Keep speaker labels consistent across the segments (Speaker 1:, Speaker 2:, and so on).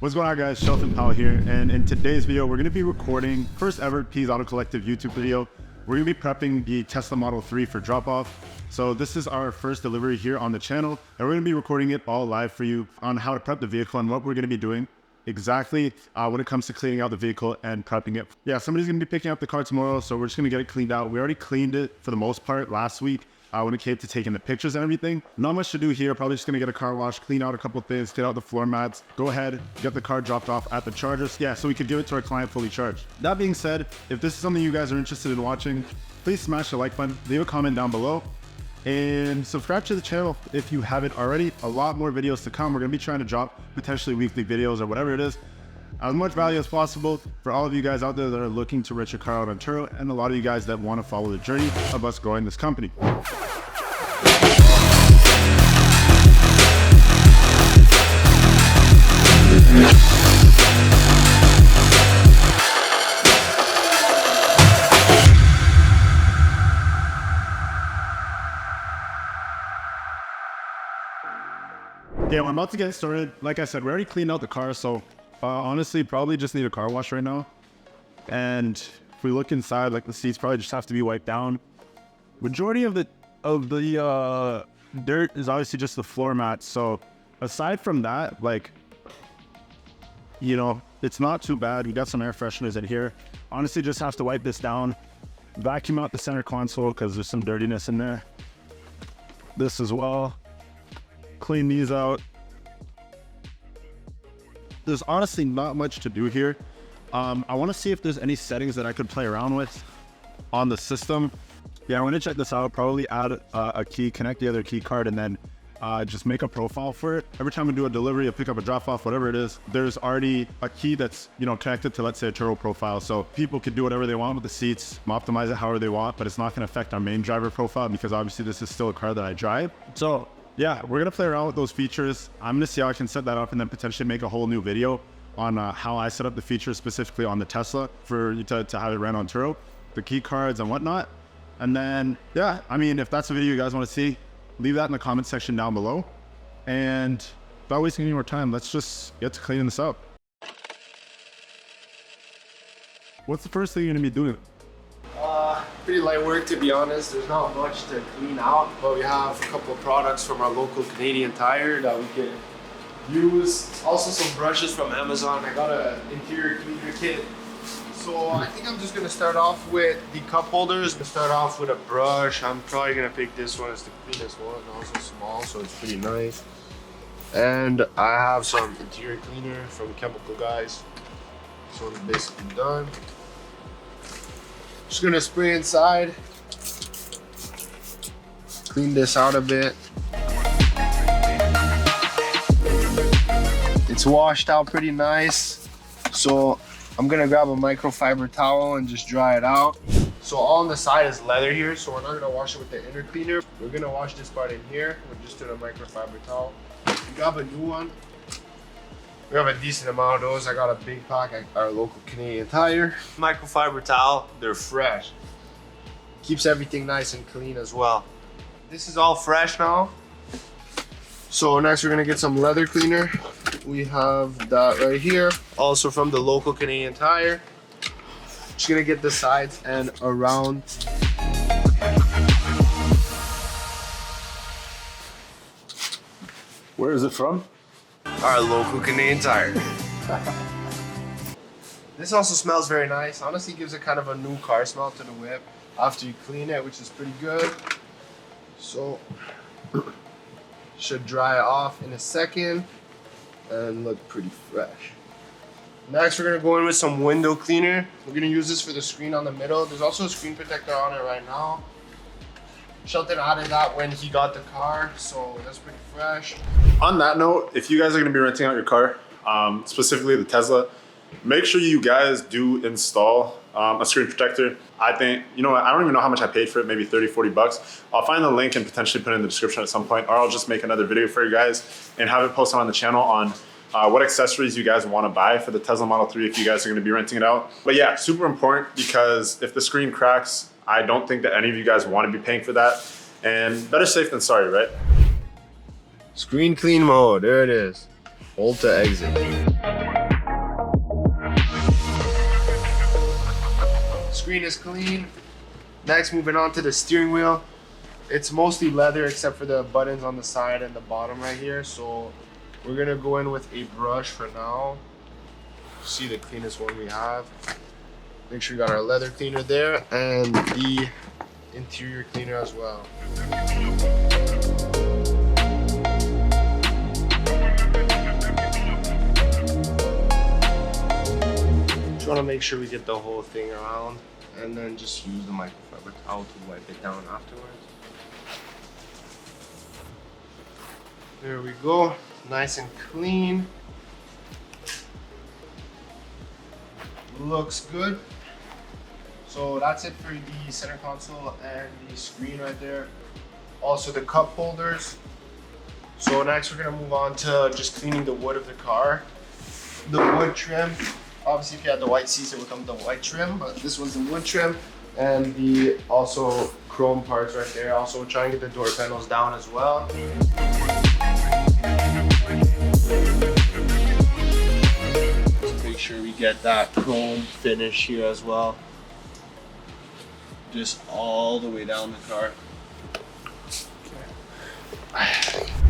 Speaker 1: What's going on, guys? Shelton Powell here, and in today's video we're going to be recording first ever P's Auto Collective YouTube video. We're going to be prepping the Tesla Model 3 for drop-off. So this is our first delivery here on the channel, and we're going to be recording it all live for you on how to prep the vehicle and what we're going to be doing exactly when it comes to cleaning out the vehicle and prepping it. Yeah, somebody's going to be picking up the car tomorrow, so we're just going to get it cleaned out. We already cleaned it for the most part last week. When it came to taking the pictures and everything. Not much to do here, probably just gonna get a car wash, clean out a couple of things, get out the floor mats, go ahead, get the car dropped off at the chargers. Yeah, so we could give it to our client fully charged. That being said, if this is something you guys are interested in watching, please smash the like button, leave a comment down below, and subscribe to the channel if you haven't already. A lot more videos to come. We're gonna be trying to drop potentially weekly videos or whatever it is. As much value as possible for all of you guys out there that are looking to rent your car out on Turo, and a lot of you guys that want to follow the journey of us growing this company. Yeah, we're about to get started. Like I said, we already cleaned out the car, so honestly, probably just need a car wash right now. And if we look inside, like the seats probably just have to be wiped down. Majority of the dirt is obviously just the floor mats. So aside from that, like, you know, it's not too bad. We got some air fresheners in here. Honestly, just have to wipe this down, vacuum out the center console because there's some dirtiness in there. This as well. Clean these out. There's honestly not much to do here. I want to see if there's any settings that I could play around with on the system. Yeah, I want to check this out. Probably add a key, connect the other key card, and then just make a profile for it. Every time we do a delivery, a pickup, a drop off, whatever it is, there's already a key that's, you know, connected to, let's say, a Turo profile. So people could do whatever they want with the seats, optimize it however they want, but it's not going to affect our main driver profile because obviously this is still a car that I drive. So yeah, we're going to play around with those features. I'm going to see how I can set that up and then potentially make a whole new video on how I set up the features specifically on the Tesla for you to have it run on Turo, the key cards and whatnot. And then, yeah, I mean, if that's a video you guys want to see, leave that in the comment section down below. And without wasting any more time, let's just get to cleaning this up. What's the first thing you're going to be doing?
Speaker 2: Pretty light work, to be honest. There's not much to clean out, but we have a couple of products from our local Canadian Tire that we can use. Also some brushes from Amazon. I got an interior cleaner kit. So I think I'm just gonna start off with the cup holders. To start off with a brush, I'm probably gonna pick this one as the cleanest one. Also small, so it's pretty nice. And I have some interior cleaner from Chemical Guys. This one's basically done. Just gonna spray inside, clean this out a bit. It's washed out pretty nice, so I'm gonna grab a microfiber towel and just dry it out. So all on the side is leather here, so we're not gonna wash it with the inner cleaner. We're gonna wash this part in here. We're just doing a microfiber towel. Grab a new one. We have a decent amount of those. I got a big pack at our local Canadian Tire. Microfiber towel, they're fresh. Keeps everything nice and clean as well. This is all fresh now. So next we're gonna get some leather cleaner. We have that right here. Also from the local Canadian Tire. Just gonna get the sides and around.
Speaker 1: Where is it from?
Speaker 2: Our local Canadian Tire. This also smells very nice. Honestly, gives it kind of a new car smell to the whip after you clean it, which is pretty good. So, should dry off in a second and look pretty fresh. Next, we're gonna go in with some window cleaner. We're gonna use this for the screen on the middle. There's also a screen protector on it right now. Shelton added that when he got the car, so that's pretty fresh.
Speaker 1: On that note, if you guys are going to be renting out your car, specifically the Tesla, make sure you guys do install a screen protector. I think, you know what, I don't even know how much I paid for it, maybe 30, 40 bucks. I'll find the link and potentially put it in the description at some point, or I'll just make another video for you guys and have it posted on the channel on what accessories you guys want to buy for the Tesla Model 3 if you guys are going to be renting it out. But yeah, super important, because if the screen cracks, I don't think that any of you guys want to be paying for that. And better safe than sorry, right?
Speaker 2: Screen clean mode, there it is. Hold to exit. screen is clean. Next, moving on to the steering wheel. It's mostly leather except for the buttons on the side and the bottom right here. So we're gonna go in with a brush for now. See the cleanest one we have. Make sure we got our leather cleaner there and the interior cleaner as well. Just want to make sure we get the whole thing around and then just use the microfiber towel to wipe it down afterwards. There we go, nice and clean. Looks good. So that's it for the center console and the screen right there. Also the cup holders. So next we're gonna move on to just cleaning the wood of the car. The wood trim. Obviously if you had the white seats it would come with the white trim, but this one's the wood trim. And the also chrome parts right there. Also try and get the door panels down as well. Just make sure we get that chrome finish here as well. Just all the way down the car.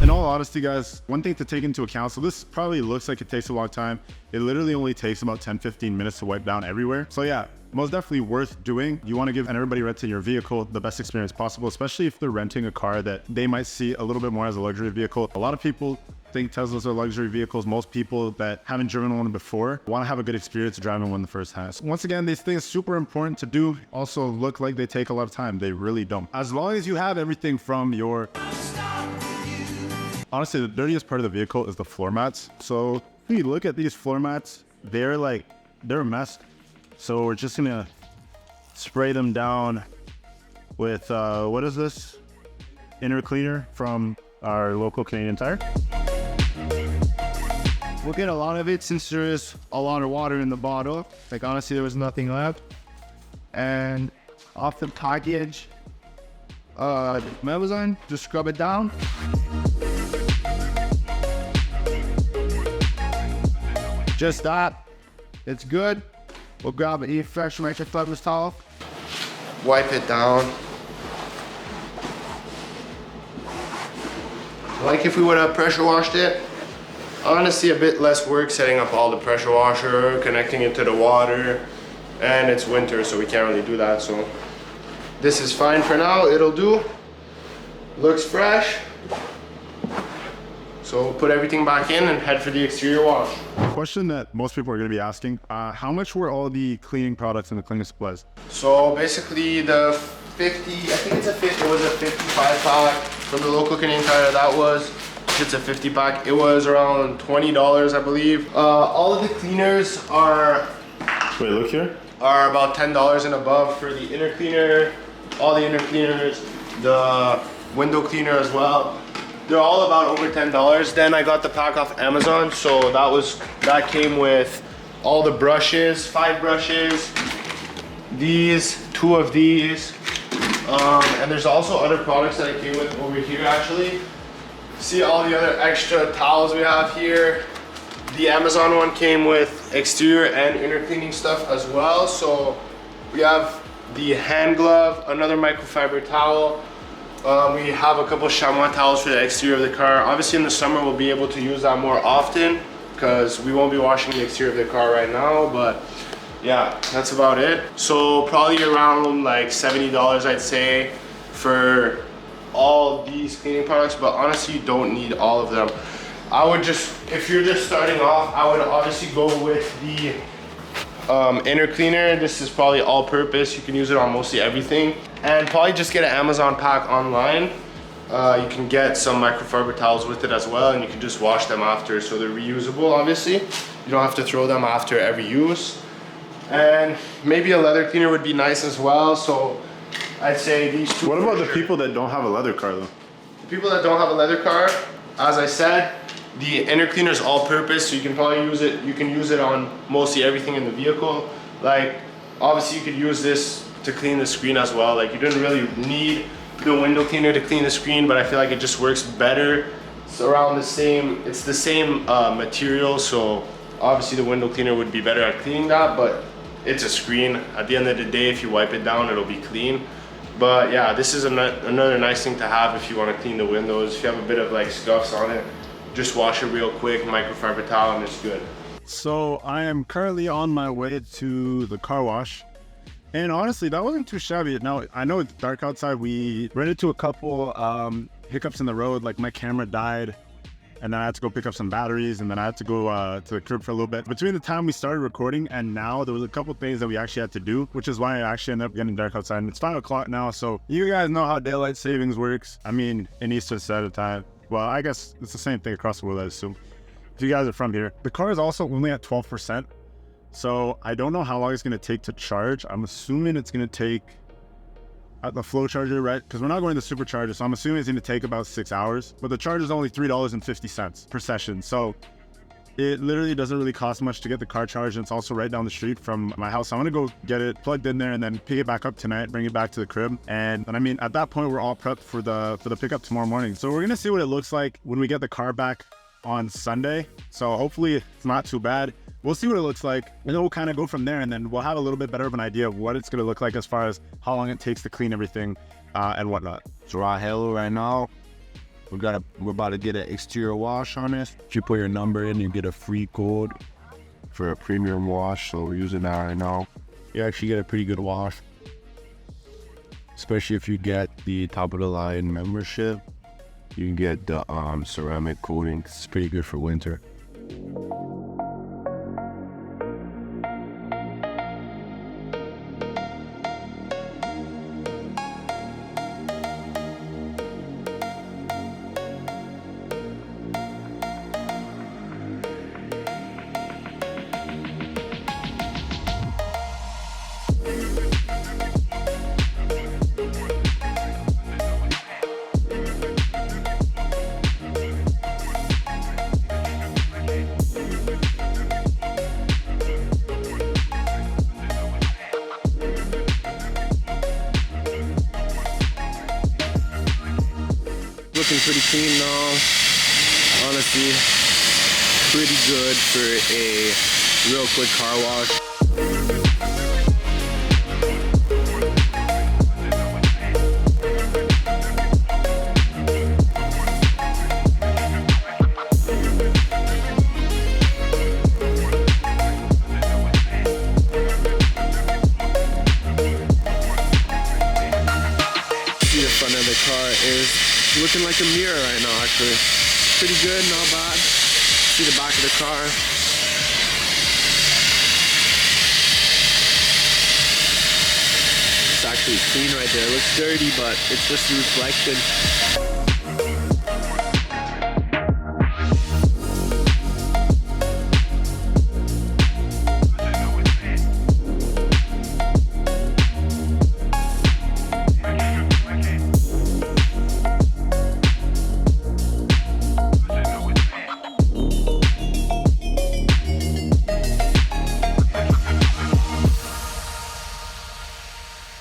Speaker 1: In all honesty, guys, one thing to take into account, so this probably looks like it takes a long time. It literally only takes about 10-15 minutes to wipe down everywhere. So yeah, most definitely worth doing. You want to give everybody renting your vehicle the best experience possible, especially if they're renting a car that they might see a little bit more as a luxury vehicle. A lot of people think Teslas are luxury vehicles. Most people that haven't driven one before want to have a good experience driving one the first time. So once again, these things super important to do. Also look like they take a lot of time. They really don't. As long as you have everything from your... Honestly, the dirtiest part of the vehicle is the floor mats. So if you look at these floor mats, they're a mess. So we're just gonna spray them down with, what is this? Inner cleaner from our local Canadian Tire.
Speaker 3: We'll get a lot of it since there is a lot of water in the bottle. Like honestly, there was nothing left. And off the package, Amazon, just scrub it down. Just that, it's good. We'll grab an fresh microfiber towel.
Speaker 2: Wipe it down. Like if we would have pressure washed it, honestly a bit less work setting up all the pressure washer, connecting it to the water, and it's winter so we can't really do that. So this is fine for now, it'll do. Looks fresh. So we'll put everything back in and head for the exterior wash.
Speaker 1: Question that most people are going to be asking, how much were all the cleaning products and the cleaning supplies?
Speaker 2: So basically the 50, I think it's it was a 55 pack from the local Canadian Tire. That was, it's a 50 pack. It was around $20, I believe. All of the cleaners are,
Speaker 1: Wait, look here.
Speaker 2: Are about $10 and above for the inner cleaner, all the inner cleaners, the window cleaner as well. They're all about over $10. Then I got the pack off Amazon, so that came with all the brushes, 5 brushes, these, 2 of these, and there's also other products that I came with over here actually. See all the other extra towels we have here. The Amazon one came with exterior and inner cleaning stuff as well. So we have the hand glove, another microfiber towel. We have a couple chamois towels for the exterior of the car. Obviously in the summer we'll be able to use that more often because we won't be washing the exterior of the car right now, but yeah, that's about it. So probably around like $70 I'd say for all these cleaning products, but honestly you don't need all of them. I would just, if you're just starting off, I would obviously go with the inner cleaner. This is probably all purpose. You can use it on mostly everything. And probably just get an Amazon pack online. You can get some microfiber towels with it as well, and you can just wash them after, so they're reusable obviously. You don't have to throw them after every use. And maybe a leather cleaner would be nice as well, so I'd say these 2.
Speaker 1: What about the people that don't have a leather car though?
Speaker 2: The people that don't have a leather car, as I said, the inner cleaner is all purpose, so you can probably use it, you can use it on mostly everything in the vehicle. Like obviously you could use this to clean the screen as well. Like you didn't really need the window cleaner to clean the screen, but I feel like it just works better. It's around the same, it's the same material, so obviously the window cleaner would be better at cleaning that, but it's a screen. At the end of the day, if you wipe it down, it'll be clean. But yeah, this is another nice thing to have if you want to clean the windows. If you have a bit of like scuffs on it, just wash it real quick, microfiber towel, and it's good.
Speaker 1: So I am currently on my way to the car wash. And honestly, that wasn't too shabby. Now, I know it's dark outside. We ran into a couple hiccups in the road. Like my camera died, and then I had to go pick up some batteries, and then I had to go to the crib for a little bit. Between the time we started recording and now, there was a couple things that we actually had to do, which is why I actually ended up getting dark outside. And it's 5 o'clock now, so you guys know how daylight savings works. I mean, in Eastern Standard Time. Well, I guess it's the same thing across the world, I assume. If you guys are from here. The car is also only at 12%. So I don't know how long it's going to take to charge. I'm assuming it's going to take at the flow charger, right? Because we're not going to the supercharger. So I'm assuming it's going to take about 6 hours. But the charge is only $3.50 per session. So it literally doesn't really cost much to get the car charged. And it's also right down the street from my house. So I'm going to go get it plugged in there and then pick it back up tonight, bring it back to the crib. And I mean, at that point, we're all prepped for the pickup tomorrow morning. So we're going to see what it looks like when we get the car back on Sunday. So hopefully it's not too bad. We'll see what it looks like, and then we'll kind of go from there, and then we'll have a little bit better of an idea of what it's going to look like as far as how long it takes to clean everything and whatnot.
Speaker 4: So right now, we're about to get an exterior wash on this. If you put your number in, you get a free code for a premium wash. So we're using that right now. You actually get a pretty good wash, especially if you get the top of the line membership. You can get the ceramic coating. It's pretty good for winter.
Speaker 2: Looking pretty clean now. Honestly, pretty good for a real quick car wash. See the front of the car is looking like a mirror right now, actually. Pretty good, not bad. See the back of the car. It's actually clean right there. It looks dirty, but it's just a reflection.